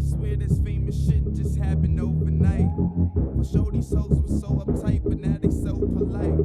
swear this famous shit just happened overnight. For sure these hoes were so uptight, but now they so polite.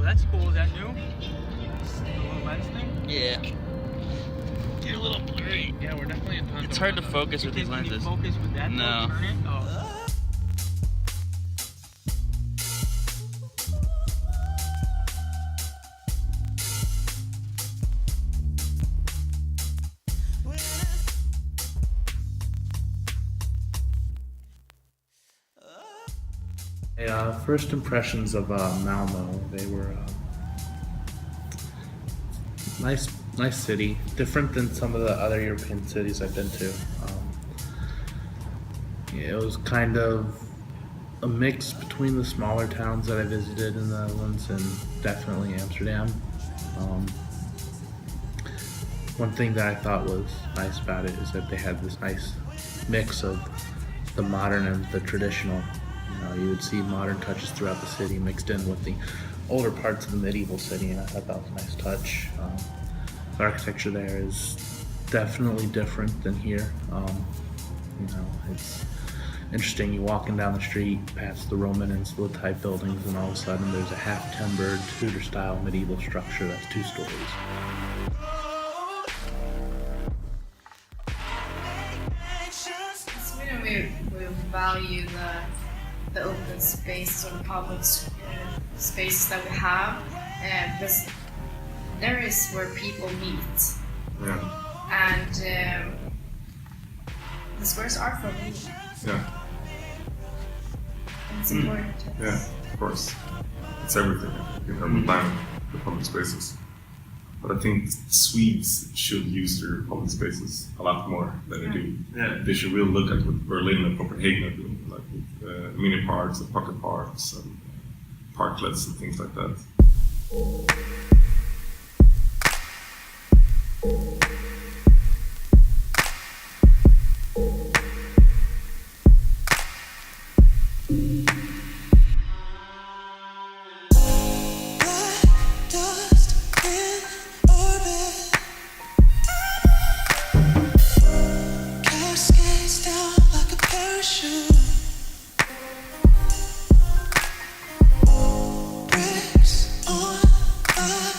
That's cool. Is that new? The little lens thing? Yeah. You're a little blurry. Yeah, we're definitely in time. It's hard to focus with these Can you lenses. focus with that? No. Turn it? Oh. First impressions of Malmö, they were nice city, different than some of the other European cities I've been to. It was kind of a mix between the smaller towns that I visited in the Netherlands and definitely Amsterdam. One thing that I thought was nice about it is that they had this nice mix of the modern and the traditional. You would see modern touches throughout the city mixed in with the older parts of the medieval city, and I thought that was a nice touch. The architecture there is definitely different than here. It's interesting. You're walking down the street past the Roman and Swiss type buildings, and all of a sudden there's a half-timbered Tudor-style medieval structure that's 2 stories. Sweden, we value the open spaces or the public spaces that we have, because there is where people meet. Yeah. And the squares are for me. Yeah. And it's important to us. Yeah, of course. It's everything. You have to plan the public spaces. But I think Swedes should use their public spaces a lot more than they do. Yeah. They should really look at what Berlin and Copenhagen are doing, like with mini parks and pocket parks and parklets and things like that. Cascades down like a parachute. Bricks on fire.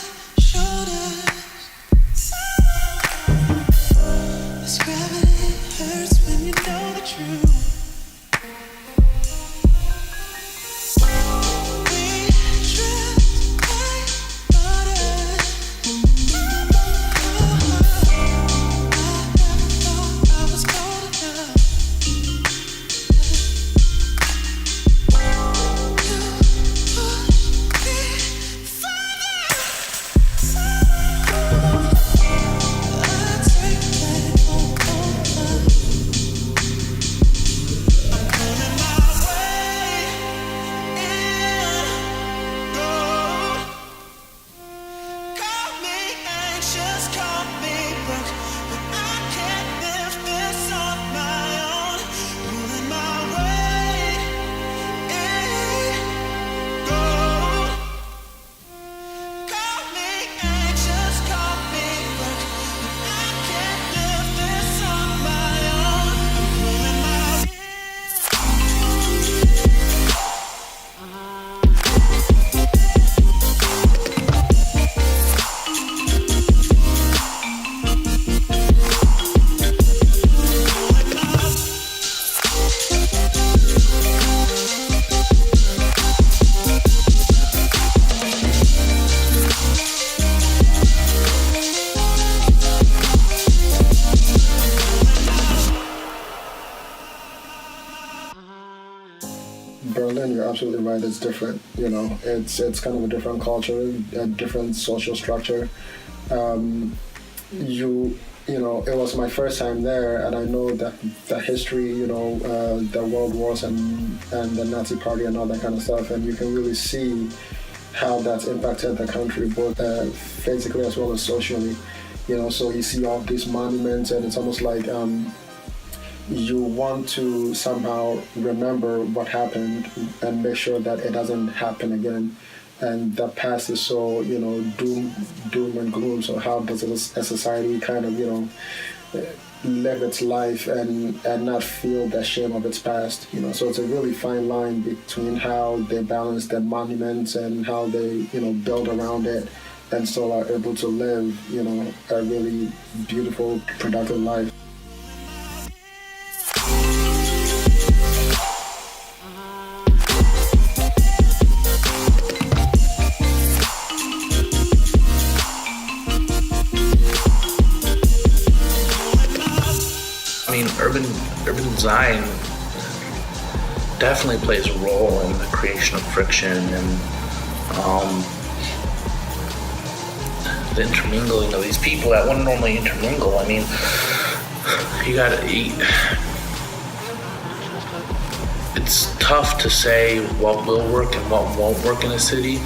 absolutely right. It's different. You know, it's kind of a different culture, a different social structure. You know, it was my first time there, and I know that the history, you know, the world wars and the Nazi Party and all that kind of stuff, and you can really see how that's impacted the country, both physically as well as socially. You know, so you see all these monuments, and it's almost like you want to somehow remember what happened and make sure that it doesn't happen again. And the past is so, you know, doom and gloom. So how does a society kind of, you know, live its life and not feel the shame of its past? You know, so it's a really fine line between how they balance their monuments and how they, you know, build around it and still are able to live, you know, a really beautiful, productive life. I mean, urban design definitely plays a role in the creation of friction and the intermingling of these people that wouldn't normally intermingle. I mean, it's tough to say what will work and what won't work in a city,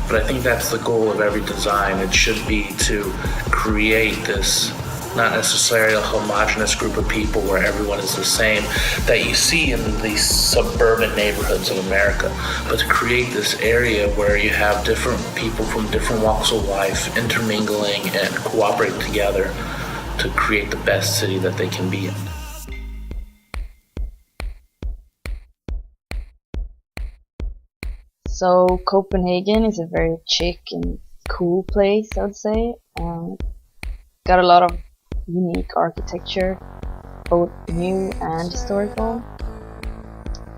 but I think that's the goal of every design. It should be to create this not necessarily a homogenous group of people where everyone is the same that you see in these suburban neighborhoods of America, but to create this area where you have different people from different walks of life intermingling and cooperating together to create the best city that they can be in. So Copenhagen is a very chic and cool place, I would say. Got a lot of unique architecture, both new and historical.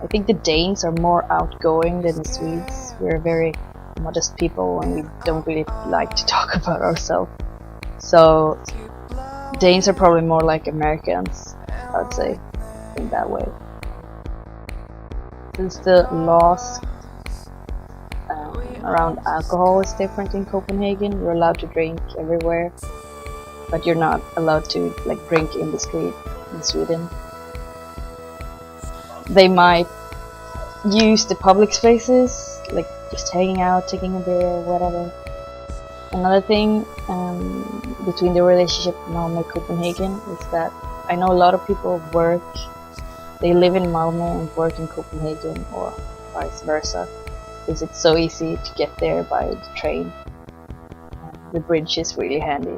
I think the Danes are more outgoing than the Swedes. We're very modest people and we don't really like to talk about ourselves. So Danes are probably more like Americans, I would say, in that way. Since the laws around alcohol is different in Copenhagen, you're allowed to drink everywhere, but you're not allowed to drink in the street in Sweden. They might use the public spaces, like just hanging out, taking a beer, whatever. Another thing between the relationship Malmö and Copenhagen is that I know a lot of people they live in Malmö and work in Copenhagen, or vice versa, because it's so easy to get there by the train. The bridge is really handy.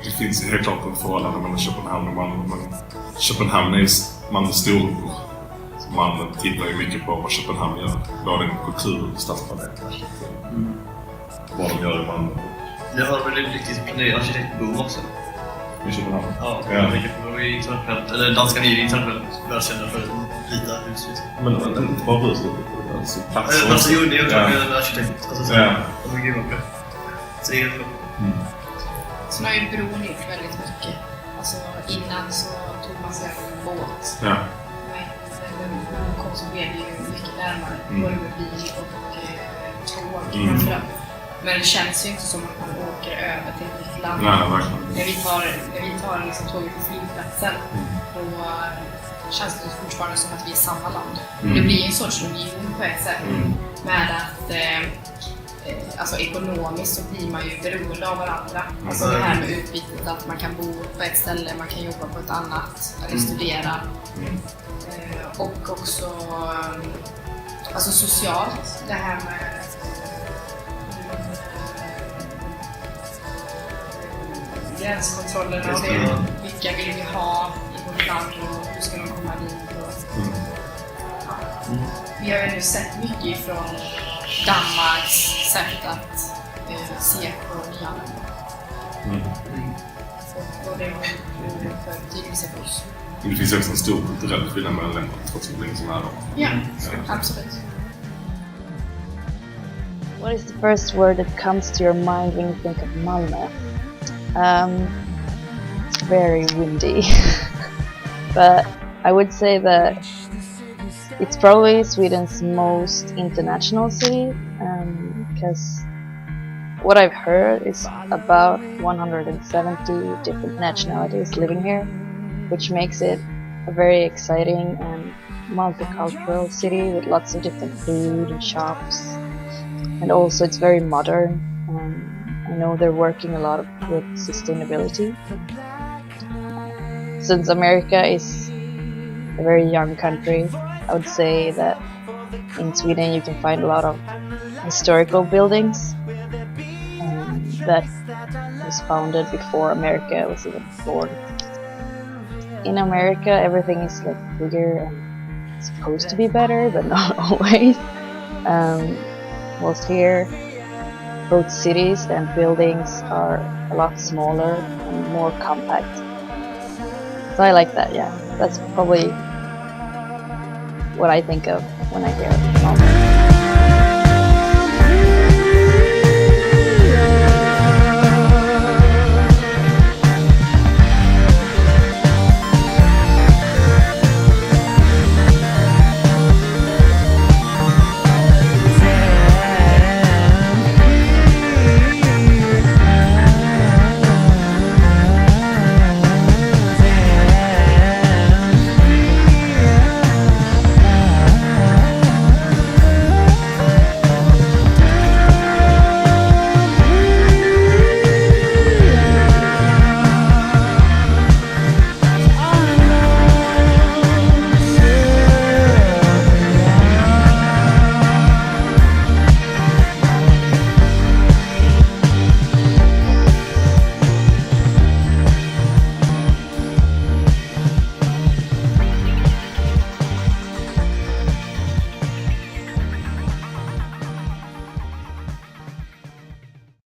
Det finns helt klart en förhållande mellan Köpenhamn och Malmö, men Köpenhamn är Malmös storebror. Man tittar ju mycket på vad Köpenhamn gör, både en kultur och stadsplanering. Vad de gör i Malmö. Det har väl en riktigt planerad arkitektboom också. I Köpenhamn? Ja, Ja. jag tänker på i internationellt, eller danska är ju internationellt välkända för vita hus liksom. Men inte bara hus, alltså platser. Alltså jo, det är ju Ja. en arkitekt. Alltså så, Ja. alltså gud vad bra. Så det är helt bra. Så nu har ju bron gjort väldigt mycket. Alltså innan så tog man sig en båt. Ja. Men bron kom så blev det ju mycket närmare. Både med bil och tåg framförallt. Men det känns ju inte som att man åker över till ett nytt land. Nej, verkligen. När vi tar liksom tåget till flygplatsen, då känns det fortfarande som att vi är samma land. Det blir en sorts union på ett sätt. Med att alltså ekonomiskt så blir man ju beroende av varandra. Alltså det här med utbytet, att man kan bo på ett ställe, man kan jobba på ett annat, eller studera. Och också alltså socialt, det här med gränskontrollerna och det, vilka vill vi ha i vårt land och hur ska de komma dit. Och, vi har ju nu sett mycket ifrån Danmarks sätt att se på nyanlända. Och det har för betydelse för oss. Det finns också en stor kulturell skillnad mellan länder trots att det är länge som är då. Ja, absolut. What is the first word that comes to your mind when you think of Malmö? Very windy. But I would say that it's probably Sweden's most international city, because what I've heard is about 170 different nationalities living here, which makes it a very exciting and multicultural city with lots of different food and shops. And also it's very modern. I know they're working a lot with sustainability. Since America is a very young country, I would say that in Sweden you can find a lot of historical buildings that was founded before America was even born. In America everything is like bigger and supposed to be better, but not always. Whilst here both cities and buildings are a lot smaller and more compact. So I like that, yeah. That's probably what I think of when I hear Malmö.